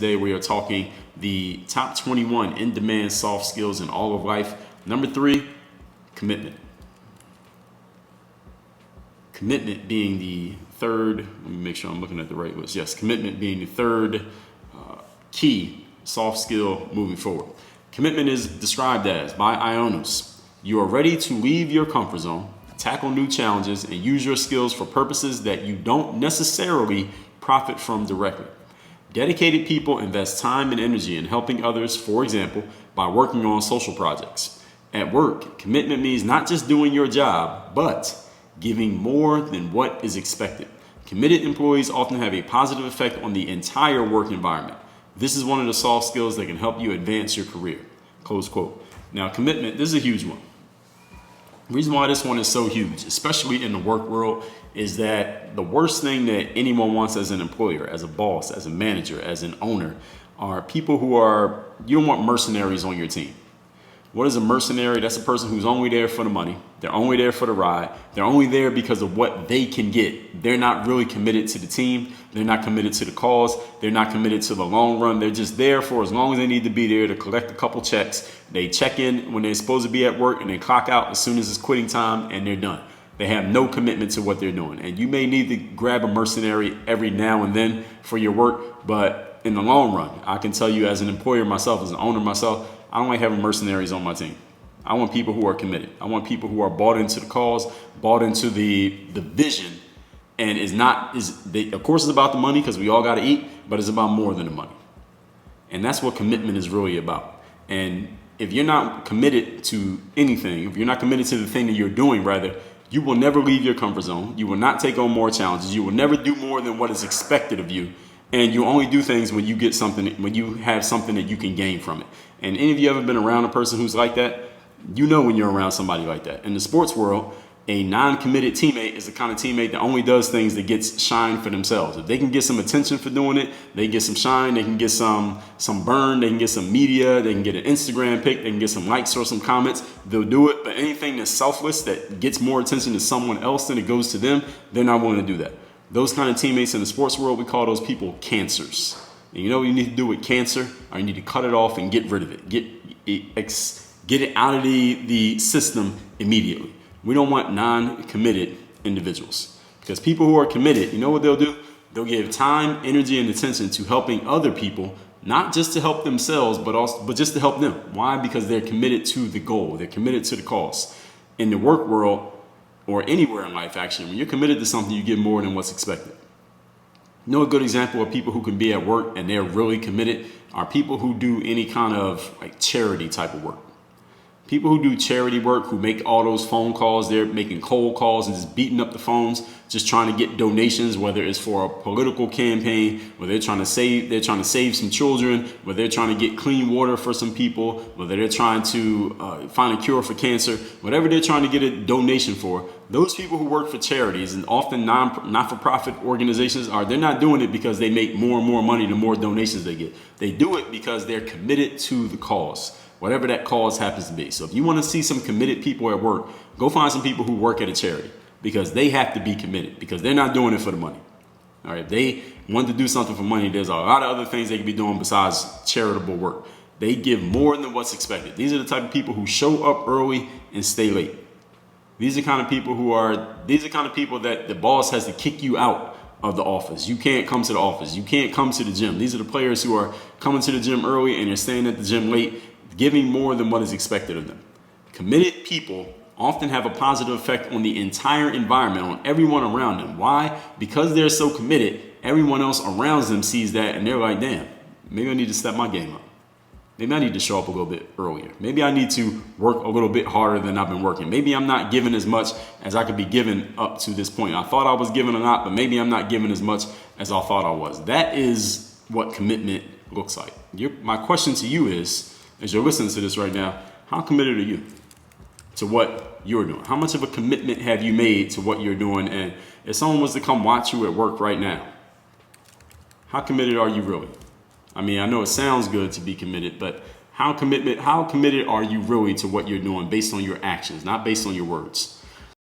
Today we are talking the top 21 in-demand soft skills in all of life. Number 3, commitment. Commitment being the third, let me make sure I'm looking at the right list. Yes, commitment being the third key soft skill moving forward. Commitment is described as, by Ionos, you are ready to leave your comfort zone, tackle new challenges, and use your skills for purposes that you don't necessarily profit from directly. Dedicated people invest time and energy in helping others, for example, by working on social projects. At work, commitment means not just doing your job, but giving more than what is expected. Committed employees often have a positive effect on the entire work environment. This is one of the soft skills that can help you advance your career. Close quote. Now, commitment, this is a huge one. The reason why this one is so huge, especially in the work world, is that the worst thing that anyone wants as an employer, as a boss, as a manager, as an owner, are people who are, you don't want mercenaries on your team. What is a mercenary? That's a person who's only there for the money. They're only there for the ride. They're only there because of what they can get. They're not really committed to the team. They're not committed to the cause. They're not committed to the long run. They're just there for as long as they need to be there to collect a couple checks. They check in when they're supposed to be at work and they clock out as soon as it's quitting time and they're done. They have no commitment to what they're doing. And you may need to grab a mercenary every now and then for your work, but in the long run, I can tell you as an employer myself, as an owner myself, I don't like having mercenaries on my team. I want people who are committed. I want people who are bought into the cause, bought into the vision, and of course it's about the money because we all got to eat, but it's about more than the money. And that's what commitment is really about. And if you're not committed to anything, if you're not committed to the thing that you're doing, rather, you will never leave your comfort zone. You will not take on more challenges. You will never do more than what is expected of you. And you only do things when you get something, when you have something that you can gain from it. And any of you ever been around a person who's like that? You know when you're around somebody like that. In the sports world, a non-committed teammate is the kind of teammate that only does things that gets shine for themselves. If they can get some attention for doing it, they get some shine, they can get some burn, they can get some media, they can get an Instagram pic, they can get some likes or some comments, they'll do it. But anything that's selfless, that gets more attention to someone else than it goes to them, they're not willing to do that. Those kind of teammates in the sports world, we call those people cancers. And you know what you need to do with cancer? Or you need to cut it off and get rid of it. Get it out of the system immediately. We don't want non-committed individuals. Because people who are committed, you know what they'll do? They'll give time, energy, and attention to helping other people, not just to help themselves, but just to help them. Why? Because they're committed to the goal. They're committed to the cause. In the work world, or anywhere in life, actually, when you're committed to something, you get more than what's expected. You know, a good example of people who can be at work and they're really committed are people who do any kind of like charity type of work. People who do charity work, who make all those phone calls, they're making cold calls and just beating up the phones, just trying to get donations, whether it's for a political campaign, whether they're trying to save some children, whether they're trying to get clean water for some people, whether they're trying to find a cure for cancer, whatever they're trying to get a donation for. Those people who work for charities and often not-for-profit organizations they're not doing it because they make more and more money the more donations they get. They do it because they're committed to the cause, whatever that cause happens to be. So if you want to see some committed people at work, go find some people who work at a charity because they have to be committed because they're not doing it for the money. All right, if they want to do something for money, there's a lot of other things they could be doing besides charitable work. They give more than what's expected. These are the type of people who show up early and stay late. These are the kind of people that the boss has to kick you out of the office. You can't come to the office. You can't come to the gym. These are the players who are coming to the gym early and they're staying at the gym late, giving more than what is expected of them. Committed people often have a positive effect on the entire environment, on everyone around them. Why? Because they're so committed, everyone else around them sees that and they're like, damn, maybe I need to step my game up. Maybe I need to show up a little bit earlier. Maybe I need to work a little bit harder than I've been working. Maybe I'm not giving as much as I could be given up to this point. I thought I was giving a lot, but maybe I'm not giving as much as I thought I was. That is what commitment looks like. My question to you is, as you're listening to this right now, how committed are you to what you're doing? How much of a commitment have you made to what you're doing? And if someone was to come watch you at work right now, how committed are you really? I mean, I know it sounds good to be committed, but how committed are you really to what you're doing based on your actions, not based on your words?